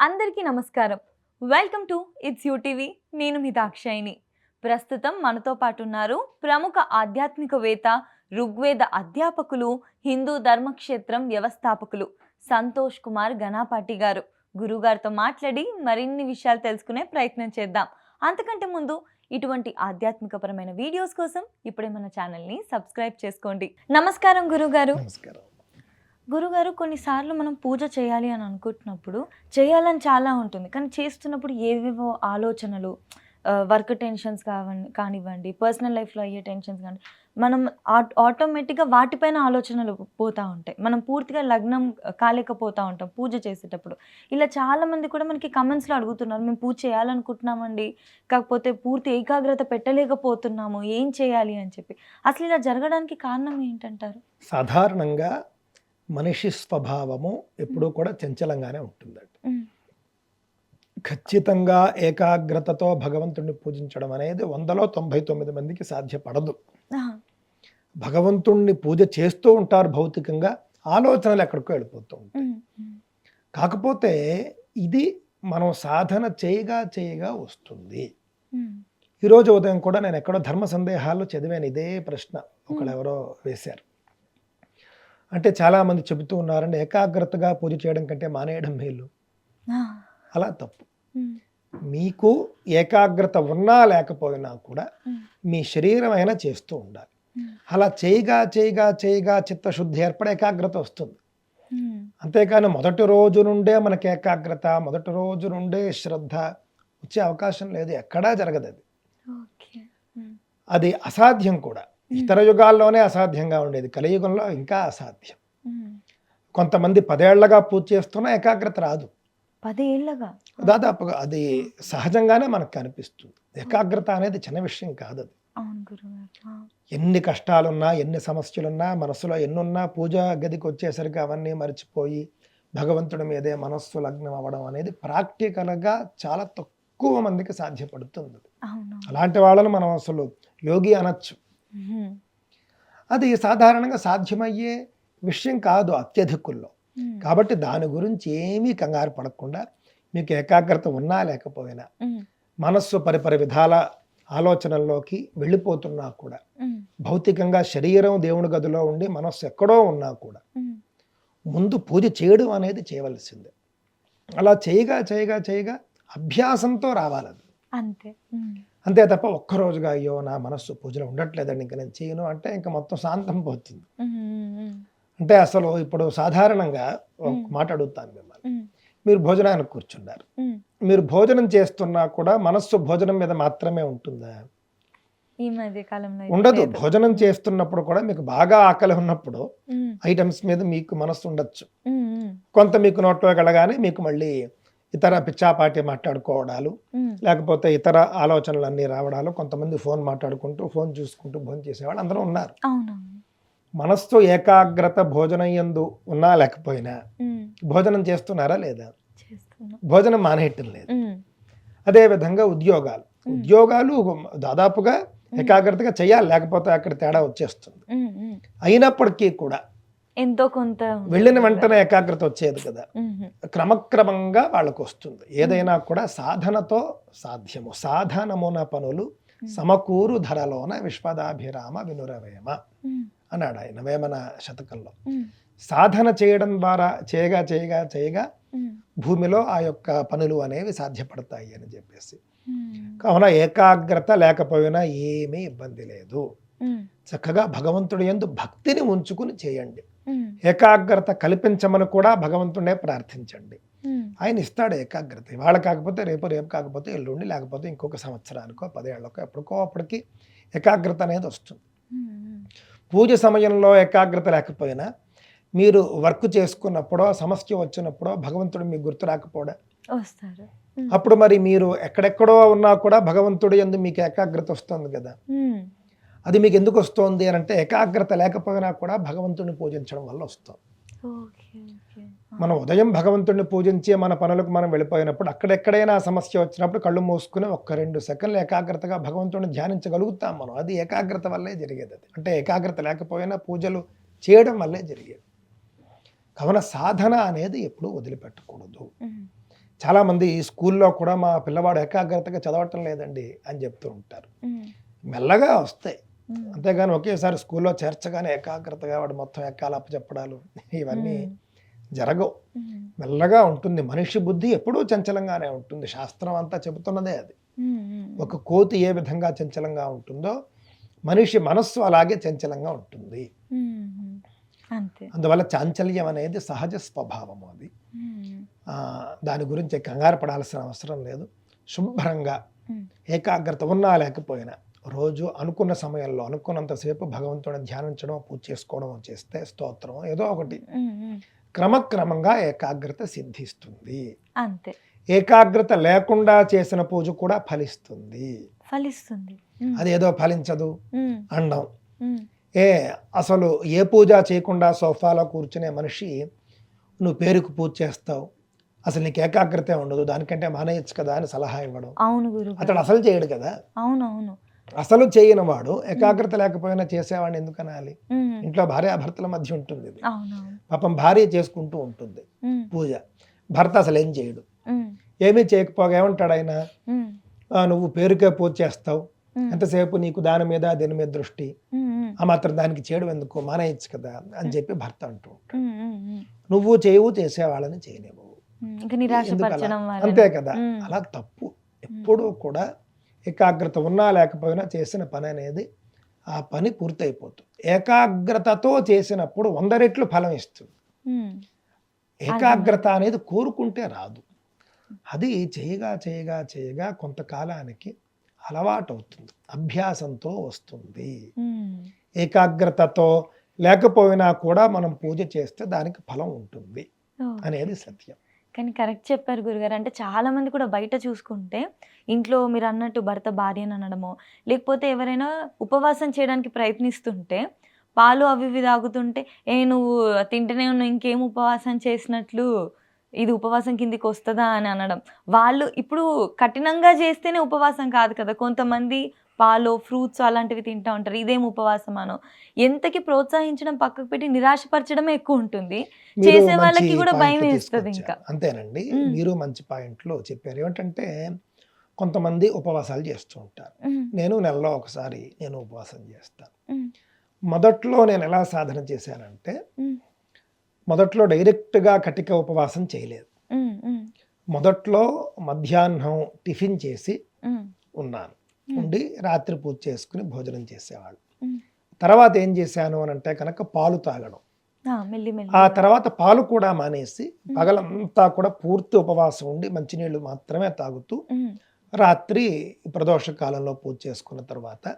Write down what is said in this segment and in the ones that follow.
అందరికీ నమస్కారం. Welcome to it's you TV. నేను మీ దాక్షాయిని. ప్రస్తుతం మనతో పాటు ఉన్నారు ప్రముఖ ఆధ్యాత్మికవేత్త, ఋగ్వేద అధ్యాపకులు, హిందూ ధర్మక్షేత్రం వ్యవస్థాపకులు సంతోష్ కుమార్ గణాపాటి గారు. గురుగారితో మాట్లాడి మరిన్ని విషయాలు తెలుసుకునే ప్రయత్నం చేద్దాం. అంతకంటే ముందు ఇటువంటి ఆధ్యాత్మికపరమైన వీడియోస్ కోసం ఇప్పుడే మన ఛానల్ని సబ్స్క్రైబ్ చేసుకోండి. నమస్కారం గురుగారు. నమస్కారం. గురుగారు, కొన్నిసార్లు మనం పూజ చేయాలి అని అనుకుంటున్నప్పుడు చేయాలని చాలా ఉంటుంది, కానీ చేస్తున్నప్పుడు ఏవేవో ఆలోచనలు, వర్క్ టెన్షన్స్ కానివ్వండి, పర్సనల్ లైఫ్లో అయ్యే టెన్షన్స్ కానీ మనం ఆటోమేటిక్గా వాటిపైన ఆలోచనలు పోతూ ఉంటాయి. మనం పూర్తిగా లగ్నం కాలేకపోతూ ఉంటాం పూజ చేసేటప్పుడు. ఇలా చాలామంది కూడా మనకి కమెంట్స్లో అడుగుతున్నారు, మేము పూజ చేయాలనుకుంటున్నామండి, కాకపోతే పూర్తి ఏకాగ్రత పెట్టలేకపోతున్నాము, ఏం చేయాలి అని చెప్పి. అసలు ఇలా జరగడానికి కారణం ఏంటంటారు? సాధారణంగా మనిషి స్వభావము ఎప్పుడూ కూడా చంచలంగానే ఉంటుందండి. ఖచ్చితంగా ఏకాగ్రతతో భగవంతుడిని పూజించడం అనేది 100లో 99 మందికి సాధ్యపడదు. భగవంతుణ్ణి పూజ చేస్తూ ఉంటారు భౌతికంగా, ఆలోచనలు ఎక్కడికో వెళ్ళిపోతూ ఉంటాయి. కాకపోతే ఇది మనం సాధన చేయగా వస్తుంది. ఈరోజు ఉదయం కూడా నేను ఎక్కడో ధర్మ సందేహాల్లో చదివాను ఇదే ప్రశ్న, ఒకళ్ళెవరో వేశారు. అంటే చాలామంది చెబుతూ ఉన్నారండి, ఏకాగ్రతగా పూజ చేయడం కంటే మానేయడం మేలు. అలా తప్పు. మీకు ఏకాగ్రత ఉన్నా లేకపోయినా కూడా మీ శరీరం అయినా చేస్తూ ఉండాలి. అలా చేయగా చిత్తశుద్ధి ఏర్పడే ఏకాగ్రత వస్తుంది. అంతేకాని మొదటి రోజు నుండే మనకి ఏకాగ్రత, మొదటి రోజు నుండే శ్రద్ధ వచ్చే అవకాశం లేదు, ఎక్కడా జరగదు. అది అసాధ్యం కూడా. ఇతర యుగాల్లోనే అసాధ్యంగా ఉండేది, కలియుగంలో ఇంకా అసాధ్యం. కొంతమంది 10 ఏళ్లగా పూజ చేస్తున్నా ఏకాగ్రత రాదు. 10 ఏళ్ళగా దాదాపుగా అది సహజంగానే మనకు కనిపిస్తుంది. ఏకాగ్రత అనేది చిన్న విషయం కాదు. అది ఎన్ని కష్టాలున్నా, ఎన్ని సమస్యలున్నా, మనసులో ఎన్నున్నా పూజ గదికి వచ్చేసరికి అవన్నీ మర్చిపోయి భగవంతుడి మీదే మనస్సు లగ్నం అవ్వడం అనేది ప్రాక్టికల్గా చాలా తక్కువ మందికి సాధ్యపడుతుంది. అలాంటి వాళ్ళని మనం అసలు యోగి అనొచ్చు. అది సాధారణంగా సాధ్యమయ్యే విషయం కాదు అత్యధికుల్లో. కాబట్టి దాని గురించి ఏమీ కంగారు పడకుండా, మీకు ఏకాగ్రత ఉన్నా లేకపోయినా, మనస్సు పరిపరి విధాల ఆలోచనల్లోకి వెళ్ళిపోతున్నా కూడా, భౌతికంగా శరీరం దేవుడి గదిలో ఉండి మనస్సు ఎక్కడో ఉన్నా కూడా ముందు పూజ చేయడం అనేది చేయవలసిందే. అలా చేయగా అభ్యాసంతో రావాలి. అంతే తప్ప ఒక్కరోజుగా అయ్యో నా మనస్సు పూజలో ఉండట్లేదండి, ఇంకా నేను చేయను అంటే ఇంకా మొత్తం శాంతం పోతుంది. అంటే అసలు ఇప్పుడు సాధారణంగా ఒక మాట అడుగుతాను మిమ్మల్ని, మీరు భోజనానికి కూర్చున్నారు, మీరు భోజనం చేస్తున్నా కూడా మనస్సు భోజనం మీద మాత్రమే ఉంటుందా? ఈ మధ్య కాలంలో ఉండదు. భోజనం చేస్తున్నప్పుడు కూడా మీకు బాగా ఆకలి ఉన్నప్పుడు ఐటమ్స్ మీద మీకు మనస్సు ఉండొచ్చు. కొంత మీకు నోట్లో వెళ్ళగానే మీకు మళ్ళీ ఇతర పిచ్చాపాటి మాట్లాడుకోవడాలు, లేకపోతే ఇతర ఆలోచనలన్నీ రావడాలు, కొంతమంది ఫోన్ మాట్లాడుకుంటూ ఫోన్ చూసుకుంటూ భోజనం చేసేవాళ్ళు అందరూ ఉన్నారు. మనస్సు ఏకాగ్రత భోజనం యందు ఉన్నా లేకపోయినా భోజనం చేస్తున్నారా లేదా? భోజనం మానేయటం లేదు. అదేవిధంగా ఉద్యోగాలు దాదాపుగా ఏకాగ్రతగా చేయాలి, లేకపోతే అక్కడ తేడా వచ్చేస్తుంది. అయినప్పటికీ కూడా ఎంతో కొంత వెళ్ళిన వెంటనే ఏకాగ్రత వచ్చేది కదా, క్రమక్రమంగా వాళ్ళకు వస్తుంది. ఏదైనా కూడా సాధనతో సాధ్యము. సాధనమున పనులు సమకూరు ధరలోన విశ్వదాభిరామ వినురవేమ అన్నాడు ఆయన వేమన శతకంలో. సాధన చేయడం ద్వారా చేయగా భూమిలో ఆ యొక్క పనులు అనేవి సాధ్యపడతాయి అని చెప్పేసి. కావున ఏకాగ్రత లేకపోయినా ఏమీ ఇబ్బంది లేదు. చక్కగా భగవంతుడి యందు భక్తిని ఉంచుకుని చేయండి. ఏకాగ్రత కల్పించమని కూడా భగవంతుడే ప్రార్థించండి, ఆయన ఇస్తాడు ఏకాగ్రత. ఇవాళ కాకపోతే రేపు కాకపోతే ఎల్లుండి, లేకపోతే ఇంకొక సంవత్సరానికో 10 ఏళ్ళకో ఎప్పటికో అప్పటికి ఏకాగ్రత అనేది వస్తుంది. పూజ సమయంలో ఏకాగ్రత లేకపోయినా మీరు వర్క్ చేసుకున్నప్పుడో, సమస్య వచ్చినప్పుడో భగవంతుడు మీకు గుర్తు రాకపోవడా వస్తారు. అప్పుడు మరి మీరు ఎక్కడెక్కడో ఉన్నా కూడా భగవంతుడి యందు మీకు ఏకాగ్రత వస్తుంది కదా. అది మీకు ఎందుకు వస్తుంది అని అంటే, ఏకాగ్రత లేకపోయినా కూడా భగవంతుడిని పూజించడం వల్ల వస్తుంది. మనం ఉదయం భగవంతుడిని పూజించి మన పనులకు మనం వెళ్ళిపోయినప్పుడు, అక్కడెక్కడైనా సమస్య వచ్చినప్పుడు కళ్ళు మూసుకుని 1-2 సెకండ్లు ఏకాగ్రతగా భగవంతుడిని ధ్యానించగలుగుతాం మనం. అది ఏకాగ్రత వల్లే జరిగేది. అది అంటే ఏకాగ్రత లేకపోయినా పూజలు చేయడం వల్లే జరిగేది. కావున సాధన అనేది ఎప్పుడూ వదిలిపెట్టకూడదు. చాలామంది స్కూల్లో కూడా మా పిల్లవాడు ఏకాగ్రతగా చదవటం లేదండి అని చెప్తూ ఉంటారు. మెల్లగా వస్తాయి, అంతేగాని ఒకేసారి స్కూల్లో చేర్చగానే ఏకాగ్రతగా వాడు మొత్తం ఎక్కాలప్ప చెప్పడాలు ఇవన్నీ జరగవు. మెల్లగా ఉంటుంది. మనిషి బుద్ధి ఎప్పుడూ చంచలంగానే ఉంటుంది. శాస్త్రం అంతా చెబుతున్నదే అది. ఒక కోతి ఏ విధంగా చంచలంగా ఉంటుందో మనిషి మనస్సు అలాగే చంచలంగా ఉంటుంది. అంతే. అందువల్ల చాంచల్యం అనేది సహజ స్వభావము. అది దాని గురించి కంగారు పడాల్సిన అవసరం లేదు. శుభ్రంగా ఏకాగ్రత ఉన్నా లేకపోయినా రోజు అనుకున్న సమయంలో అనుకున్నంతసేపు భగవంతుడిని ధ్యానించడం, పూజ చేసుకోవడం చేస్తే, స్తోత్రం ఏదో ఒకటి క్రమక్రమంగా ఏకాగ్రత సిద్ధిస్తుంది. అంతే. ఏకాగ్రత లేకుండా చేసిన పూజ కూడా ఫలిస్తుంది. అదేదో ఫలించదు అండం. అసలు ఏ పూజ చేయకుండా సోఫాలో కూర్చునే మనిషి నువ్వు పేరుకు పూజ చేస్తావు, అసలు నీకు ఏకాగ్రత ఉండదు, దానికంటే మానేయచ్చు కదా అని సలహా ఇవ్వడం. అవును గురు. అతడు అసలు చేయడు కదా. అవునవును. అసలు చేయని వాడు ఏకాగ్రత లేకపోయినా చేసేవాడిని ఎందుకు అనాలి? ఇంట్లో భార్యాభర్తల మధ్య ఉంటుంది ఇది. పాపం భార్య చేసుకుంటూ ఉంటుంది పూజ, భర్త అసలు ఏం చేయడు. ఏమీ చేయకపోగా ఏమంటాడు ఆయన, నువ్వు పేరుకే పూజ చేస్తావు, ఎంతసేపు నీకు దాని మీద దీని మీద దృష్టి, ఆ మాత్రం దానికి చేయడం ఎందుకు, మానేయచ్చు కదా అని చెప్పి భర్త అంటూ ఉంటాడు. నువ్వు చేయవు, చేసేవాళ్ళని చేయలేవు, అంతే కదా. అలా తప్పు. ఎప్పుడూ కూడా ఏకాగ్రత ఉన్నా లేకపోయినా చేసిన పని అనేది ఆ పని పూర్తయిపోతుంది. ఏకాగ్రతతో చేసినప్పుడు 100 రెట్లు ఫలం ఇస్తుంది. ఏకాగ్రత అనేది కోరుకుంటే రాదు. అది చేయగా చేయగా చేయగా కొంతకాలానికి అలవాటు అవుతుంది, అభ్యాసంతో వస్తుంది. ఏకాగ్రతతో లేకపోయినా కూడా మనం పూజ చేస్తే దానికి ఫలం ఉంటుంది అనేది సత్యం. కానీ కరెక్ట్ చెప్పారు గురుగారు. అంటే చాలా మంది కూడా బయట చూసుకుంటే ఇంట్లో మీరు అన్నట్టు భర్త భార్యను అనడమో, లేకపోతే ఎవరైనా ఉపవాసం చేయడానికి ప్రయత్నిస్తుంటే పాలు అవి ఇవి తాగుతుంటే, నువ్వు తింటూనే ఉన్నావు, ఇంకేం ఉపవాసం చేసినట్లు, ఇది ఉపవాసం కిందికి వస్తుందా అని అనడం. వాళ్ళు ఇప్పుడు కఠినంగా చేస్తేనే ఉపవాసం కాదు కదా, కొంతమంది పాలు ఫ్రూట్స్ అలాంటివి తింటూ ఉంటారు, ఇదేం ఉపవాసం అనో. ఎంతకి ప్రోత్సహించడం పక్కకు పెట్టి నిరాశపరచడమే ఎక్కువ ఉంటుంది, చేసే వాళ్ళకి కూడా భయం వేస్తుంది. ఇంకా అంతేనండి, మీరు మంచి పాయింట్లో చెప్పారు. ఏమిటంటే కొంతమంది ఉపవాసాలు చేస్తూ ఉంటారు. నేను నెలలో ఒకసారి నేను ఉపవాసం చేస్తాను. మొదట్లో నేను ఎలా సాధన చేశానంటే, మొదట్లో డైరెక్ట్గా కటిక ఉపవాసం చేయలేదు. మొదట్లో మధ్యాహ్నం టిఫిన్ చేసి ఉన్నాను, ఉండి రాత్రి పూజ చేసుకుని భోజనం చేసేవాళ్ళు. తర్వాత ఏం చేశాను అని అంటే కనుక పాలు తాగడం. ఆ తర్వాత పాలు కూడా మానేసి పగలంతా కూడా పూర్తి ఉపవాసం ఉండి మంచినీళ్ళు మాత్రమే తాగుతూ రాత్రి ప్రదోష కాలంలో పూజ చేసుకున్న తర్వాత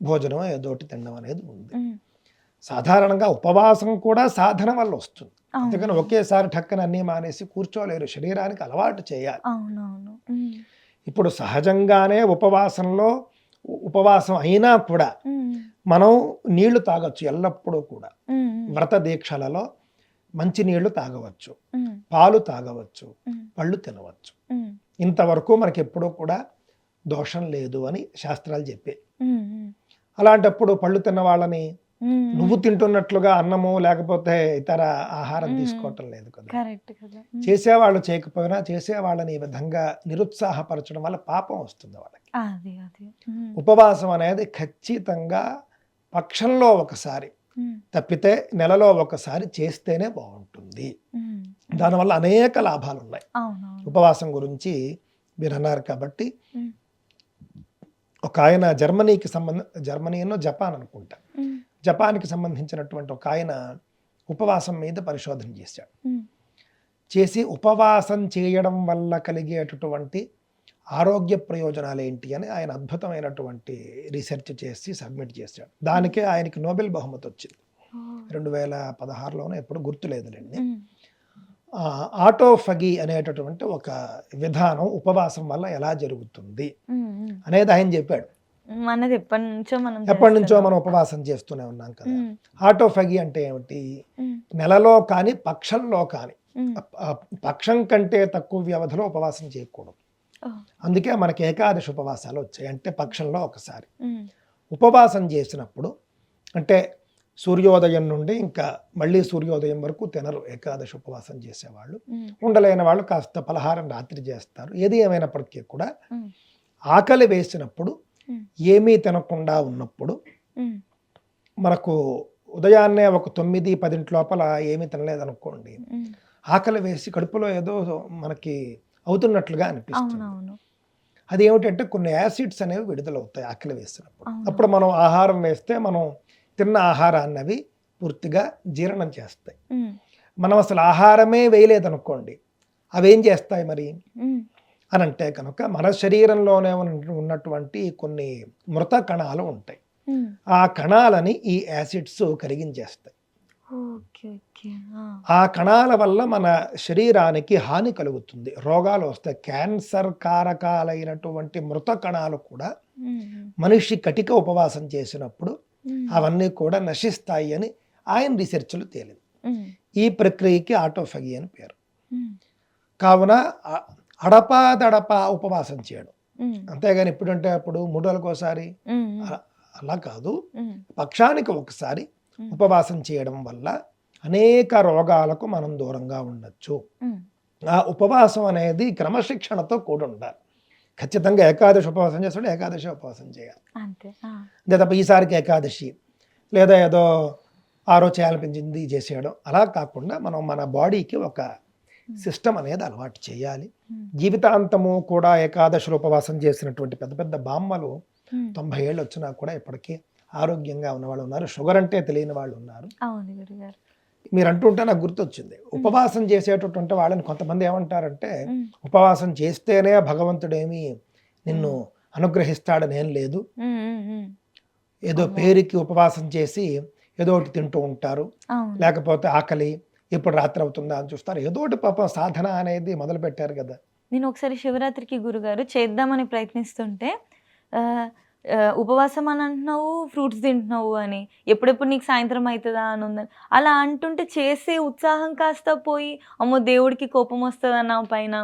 భోజనం ఏదోటి తినడం అనేది ఉంది. సాధారణంగా ఉపవాసం కూడా సాధన వల్ల వస్తుంది, అందుకని ఒకేసారి ఠక్కన అన్నీ మానేసి కూర్చోలేరు, శరీరానికి అలవాటు చేయాలి. ఇప్పుడు సహజంగానే ఉపవాసం అయినా కూడా మనం నీళ్లు తాగొచ్చు ఎల్లప్పుడూ కూడా. వ్రత దీక్షలలో మంచి నీళ్లు తాగవచ్చు, పాలు తాగవచ్చు, పళ్ళు తినవచ్చు. ఇంతవరకు మనకి ఎప్పుడూ కూడా దోషం లేదు అని శాస్త్రాలు చెప్పే. అలాంటప్పుడు పళ్ళు తిన్న వాళ్ళని నువ్వు తింటున్నట్లుగా అన్నము లేకపోతే ఇతర ఆహారం తీసుకోవటం లేదు కదా. చేసేవాళ్ళు చేయకపోయినా చేసేవాళ్ళని ఈ విధంగా నిరుత్సాహపరచడం వల్ల పాపం వస్తుంది వాళ్ళకి. ఉపవాసం అనేది ఖచ్చితంగా పక్షంలో ఒకసారి తప్పితే నెలలో ఒకసారి చేస్తేనే బాగుంటుంది. దానివల్ల అనేక లాభాలు ఉన్నాయి. ఉపవాసం గురించి మీరు అన్నారు కాబట్టి, ఒక ఆయన జర్మనీలో జపాన్ అనుకుంటా, జపాన్కి సంబంధించినటువంటి ఒక ఆయన ఉపవాసం మీద పరిశోధన చేశాడు. చేసి ఉపవాసం చేయడం వల్ల కలిగేటటువంటి ఆరోగ్య ప్రయోజనాలు ఏంటి అని ఆయన అద్భుతమైనటువంటి రీసెర్చ్ చేసి సబ్మిట్ చేశాడు. దానికే ఆయనకి నోబెల్ బహుమతి వచ్చింది 2016లోనో ఎప్పుడు గుర్తులేదులేండి. ఆటోఫగీ అనేటటువంటి ఒక విధానం ఉపవాసం వల్ల ఎలా జరుగుతుంది అనేది ఆయన చెప్పాడు. ఎప్పటి నుంచో మనం ఉపవాసం చేస్తూనే ఉన్నాం కదా. ఆటోఫగీ అంటే ఏమిటి? నెలలో కానీ పక్షంలో కానీ, పక్షం కంటే తక్కువ వ్యవధిలో ఉపవాసం చేయకూడదు. అందుకే మనకి ఏకాదశి ఉపవాసాలు వచ్చాయి, అంటే పక్షంలో ఒకసారి. ఉపవాసం చేసినప్పుడు అంటే సూర్యోదయం నుండి ఇంకా మళ్ళీ సూర్యోదయం వరకు తినరు ఏకాదశి ఉపవాసం చేసేవాళ్ళు. ఉండలేని వాళ్ళు కాస్త పలహారం రాత్రి చేస్తారు. ఏది ఏమైనప్పటికీ కూడా ఆకలి వేసినప్పుడు ఏమీ తినకుండా ఉన్నప్పుడు మనకు ఉదయాన్నే ఒక 9-10 లోపల ఏమీ తినలేదనుకోండి, ఆకలి వేసి కడుపులో ఏదో మనకి అవుతున్నట్లుగా అనిపిస్తుంది. అది ఏమిటంటే కొన్ని యాసిడ్స్ అనేవి విడుదలవుతాయి ఆకలి వేసినప్పుడు. అప్పుడు మనం ఆహారం వేస్తే మనం తిన్న ఆహారాన్ని అవి పూర్తిగా జీర్ణం చేస్తాయి. మనం అసలు ఆహారమే వేయలేదనుకోండి, అవి ఏం చేస్తాయి మరి అని అంటే కనుక మన శరీరంలోనే ఉన్నటువంటి కొన్ని మృత కణాలు ఉంటాయి. ఆ కణాలని ఈ యాసిడ్స్ కరిగించేస్తాయి. ఆ కణాల వల్ల మన శరీరానికి హాని కలుగుతుంది, రోగాలు వస్తాయి. క్యాన్సర్ కారకాలైనటువంటి మృత కణాలు కూడా మనిషి కటిక ఉపవాసం చేసినప్పుడు అవన్నీ కూడా నశిస్తాయి అని ఆయన రీసెర్చ్లు తేలింది. ఈ ప్రక్రియకి ఆటోఫాగీ అని పేరు. కావున అడపాదడపా ఉపవాసం చేయడం, అంతేగాని ఎప్పుడంటే అప్పుడు 3 రోజులకోసారి అలా కాదు, పక్షానికి ఒకసారి ఉపవాసం చేయడం వల్ల అనేక రోగాలకు మనం దూరంగా ఉండొచ్చు. ఆ ఉపవాసం అనేది క్రమశిక్షణతో కూడి ఉండాలి. ఖచ్చితంగా ఏకాదశి ఉపవాసం చేస్తాడు, ఏకాదశి ఉపవాసం చేయాలి అంతే తప్ప ఈసారికి ఏకాదశి లేదా ఏదో ఆరో చేయాలనిపించింది చేసేయడం అలా కాకుండా మనం మన బాడీకి ఒక సిస్టమ్ అనేది అలవాటు చేయాలి. జీవితాంతము కూడా ఏకాదశులు ఉపవాసం చేసినటువంటి పెద్ద పెద్ద బామ్మలు 90 ఏళ్ళు వచ్చినా కూడా ఇప్పటికీ ఆరోగ్యంగా ఉన్న వాళ్ళు ఉన్నారు. షుగర్ అంటే తెలియని వాళ్ళు ఉన్నారు. మీరు అంటుంటే నాకు గుర్తొచ్చింది, ఉపవాసం చేసేటటువంటి వాళ్ళని కొంతమంది ఏమంటారంటే, ఉపవాసం చేస్తేనే భగవంతుడేమి నిన్ను అనుగ్రహిస్తాడని ఏం లేదు, ఏదో పేరుకి ఉపవాసం చేసి ఏదో ఒకటి తింటూ ఉంటారు, లేకపోతే ఆకలి ఎప్పుడు రాత్రి అవుతుందా అని చూస్తారు, ఏదో ఒకటి పాపం సాధన అనేది మొదలు పెట్టారు కదా. నేను ఒకసారి శివరాత్రికి గురుగారు చేద్దామని ప్రయత్నిస్తుంటే ఉపవాసం అని అంటున్నావు, ఫ్రూట్స్ తింటున్నావు అని, ఎప్పుడెప్పుడు నీకు సాయంత్రం అవుతుందా అని ఉందని అలా అంటుంటే చేసే ఉత్సాహం కాస్త పోయి, అమ్మో దేవుడికి కోపం వస్తుంది అన్న పైన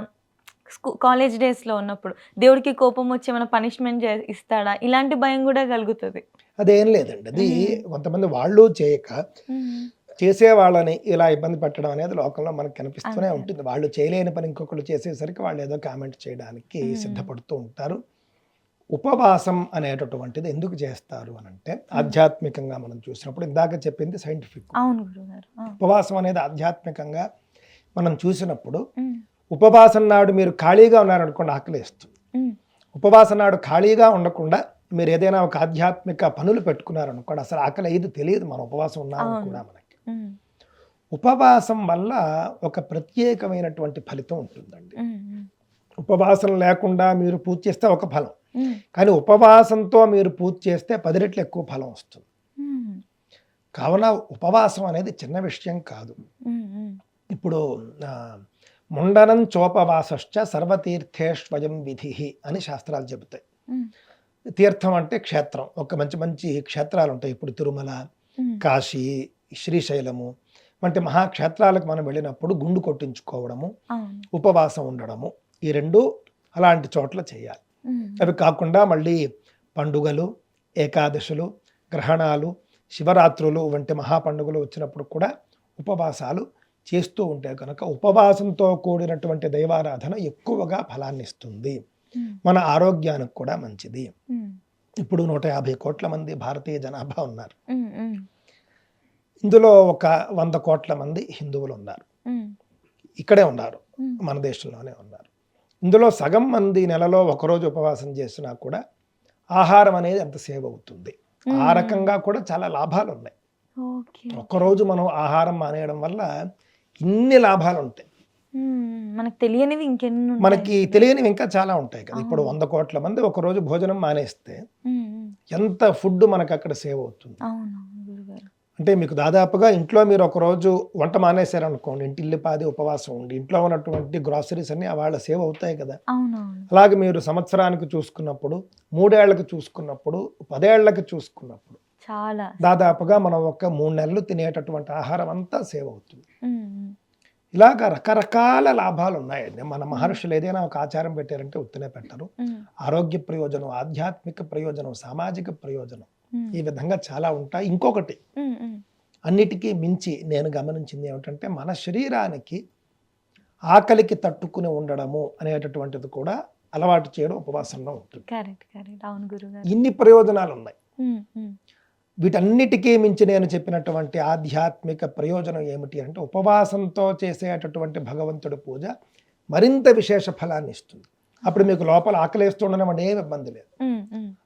కాలేజ్ డేస్లో ఉన్నప్పుడు దేవుడికి కోపం వచ్చి ఏమైనా పనిష్మెంట్ ఇస్తాడా, ఇలాంటి భయం కూడా కలుగుతుంది. అదేం లేదండి, అది కొంతమంది వాళ్ళు చేయక చేసే వాళ్ళని ఇలా ఇబ్బంది పెట్టడం అనేది లోకంలో మనకు కనిపిస్తూనే ఉంటుంది. వాళ్ళు చేయలేని పని ఇంకొకళ్ళు చేసేసరికి వాళ్ళు ఏదో కామెంట్ చేయడానికి సిద్ధపడుతూ ఉంటారు. ఉపవాసం అనేటటువంటిది ఎందుకు చేస్తారు అని అంటే, ఆధ్యాత్మికంగా మనం చూసినప్పుడు ఇందాక చెప్పింది సైంటిఫిక్. ఉపవాసం అనేది ఆధ్యాత్మికంగా మనం చూసినప్పుడు, ఉపవాసం నాడు మీరు ఖాళీగా ఉన్నారనుకోండి ఆకలిస్తుంది. ఉపవాసం నాడు ఖాళీగా ఉండకుండా మీరు ఏదైనా ఒక ఆధ్యాత్మిక పనులు పెట్టుకున్నారనుకోండి అసలు ఆకలి అయ్యేది తెలియదు, మనం ఉపవాసం ఉన్నామని కూడా మనకి. ఉపవాసం వల్ల ఒక ప్రత్యేకమైనటువంటి ఫలితం ఉంటుందండి. ఉపవాసం లేకుండా మీరు పూజ చేస్తే ఒక ఫలం, కానీ ఉపవాసంతో మీరు పూజ చేస్తే 10 రెట్లు ఎక్కువ ఫలం వస్తుంది. కావున ఉపవాసం అనేది చిన్న విషయం కాదు. ఇప్పుడు ముండనం చోపవాసశ్చ సర్వతీర్థేష్వయం విధి అని శాస్త్రాలు చెబుతాయి. తీర్థం అంటే క్షేత్రం, ఒక మంచి మంచి క్షేత్రాలు ఉంటాయి. ఇప్పుడు తిరుమల, కాశీ, శ్రీశైలము వంటి మహాక్షేత్రాలకు మనం వెళ్ళినప్పుడు గుండు కొట్టించుకోవడము, ఉపవాసం ఉండడము, ఈ 2 అలాంటి చోట్ల చేయాలి. అవి కాకుండా మళ్ళీ పండుగలు, ఏకాదశులు, గ్రహణాలు, శివరాత్రులు వంటి మహాపండుగలు వచ్చినప్పుడు కూడా ఉపవాసాలు చేస్తూ ఉంటే కనుక ఉపవాసంతో కూడినటువంటి దైవారాధన ఎక్కువగా ఫలాన్ని ఇస్తుంది, మన ఆరోగ్యానికి కూడా మంచిది. ఇప్పుడు 150 కోట్ల మంది భారతీయ జనాభా ఉన్నారు. ఇందులో ఒక 100 కోట్ల మంది హిందువులు ఉన్నారు, ఇక్కడే ఉన్నారు, మన దేశంలోనే ఉన్నారు. ఇందులో సగం మంది నెలలో ఒకరోజు ఉపవాసం చేసినా కూడా ఆహారం అనేది ఎంత సేవ్ అవుతుంది. ఆ రకంగా కూడా చాలా లాభాలు ఉన్నాయి. ఒక్కరోజు మనం ఆహారం మానేయడం వల్ల ఇన్ని లాభాలు ఉంటాయి. మనకి తెలియనివి ఇంకా చాలా ఉంటాయి కదా. ఇప్పుడు 100 కోట్ల మంది ఒకరోజు భోజనం మానేస్తే ఎంత ఫుడ్ మనకు అక్కడ సేవ్ అవుతుంది. అంటే మీకు దాదాపుగా ఇంట్లో మీరు ఒకరోజు వంట మానేశారనుకోండి, ఇంటిల్లిపాది ఉపవాసం ఉండి ఇంట్లో ఉన్నటువంటి గ్రాసరీస్ అన్ని వాళ్ళ సేవ్ అవుతాయి కదా. అలాగే మీరు సంవత్సరానికి చూసుకున్నప్పుడు, 3 ఏళ్లకు చూసుకున్నప్పుడు, 10 ఏళ్లకు చూసుకున్నప్పుడు చాలా దాదాపుగా మనం ఒక 3 నెలలు తినేటటువంటి ఆహారం అంతా సేవ్ అవుతుంది. ఇలాగ రకరకాల లాభాలు ఉన్నాయండి. మన మహర్షులు ఏదైనా ఒక ఆచారం పెట్టారంటే ఉత్తనే పెట్టరు. ఆరోగ్య ప్రయోజనం, ఆధ్యాత్మిక ప్రయోజనం, సామాజిక ప్రయోజనం, ఈ విధంగా చాలా ఉంటాయి. ఇంకొకటి అన్నిటికీ మించి నేను గమనించింది ఏమిటంటే మన శరీరానికి ఆకలికి తట్టుకుని ఉండడము అనేటటువంటిది కూడా అలవాటు చేయడం ఉపవాసంలో ఉంటుంది. కరెక్ట్ కరెక్ట్ అవును గురుగారు. ఇన్ని ప్రయోజనాలు ఉన్నాయి. వీటన్నిటికీ మించి నేను చెప్పినటువంటి ఆధ్యాత్మిక ప్రయోజనం ఏమిటి అంటే ఉపవాసంతో చేసేటటువంటి భగవంతుడి పూజ మరింత విశేష ఫలాన్ని ఇస్తుంది. అప్పుడు మీకు లోపల ఆకలిస్తుండడం అంటే ఏమి ఇబ్బంది లేదు.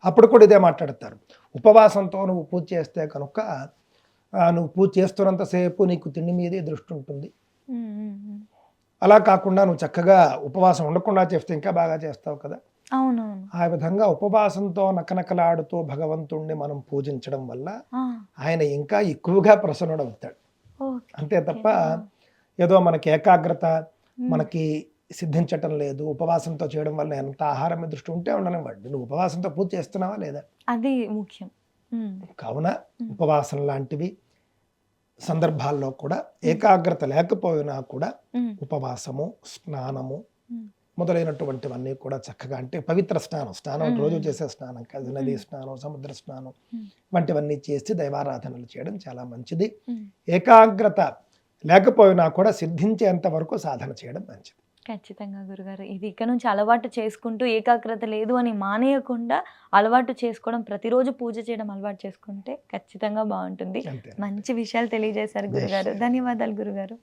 అప్పుడు కూడా ఇదే మాట్లాడతారు, ఉపవాసంతో నువ్వు పూజ చేస్తే కనుక నువ్వు పూజ చేస్తున్నంతసేపు నీకు తిండి మీదే దృష్టి ఉంటుంది. అలా కాకుండా నువ్వు చక్కగా ఉపవాసం ఉండకుండా చేస్తే ఇంకా బాగా చేస్తావు కదా. అవునవును. ఆ విధంగా ఉపవాసంతో నకనకలాడుతూ భగవంతుణ్ణి మనం పూజించడం వల్ల ఆయన ఇంకా ఎక్కువగా ప్రసన్నుడవుతాడు. అంతే తప్ప ఏదో మనకి ఏకాగ్రత మనకి సిద్ధించటం లేదు, ఉపవాసంతో చేయడం వల్ల ఎంత ఆహారం మీద దృష్టి ఉంటే ఉండనివ్వండి, నువ్వు ఉపవాసంతో పూజ చేస్తున్నావా లేదా, అది ముఖ్యం. కావున ఉపవాసం లాంటివి సందర్భాల్లో కూడా ఏకాగ్రత లేకపోయినా కూడా ఉపవాసము, స్నానము మొదలైనటువంటివన్నీ కూడా చక్కగా, అంటే పవిత్ర స్నానం రోజు చేసే స్నానం కాదు, నదీ స్నానం, సముద్ర స్నానం వంటివన్నీ చేసి దైవారాధనలు చేయడం చాలా మంచిది. ఏకాగ్రత లేకపోయినా కూడా సిద్ధించేంత వరకు సాధన చేయడం మంచిది. ఖచ్చితంగా గురుగారు. ఇది ఇక నుంచి అలవాటు చేసుకుంటూ ఏకాగ్రత లేదు అని మానేయకుండా అలవాటు చేసుకోవడం, ప్రతిరోజు పూజ చేయడం అలవాటు చేసుకుంటే ఖచ్చితంగా బాగుంటుంది. మంచి విషయాలు తెలియజేశారు గురుగారు. ధన్యవాదాలు గురుగారు.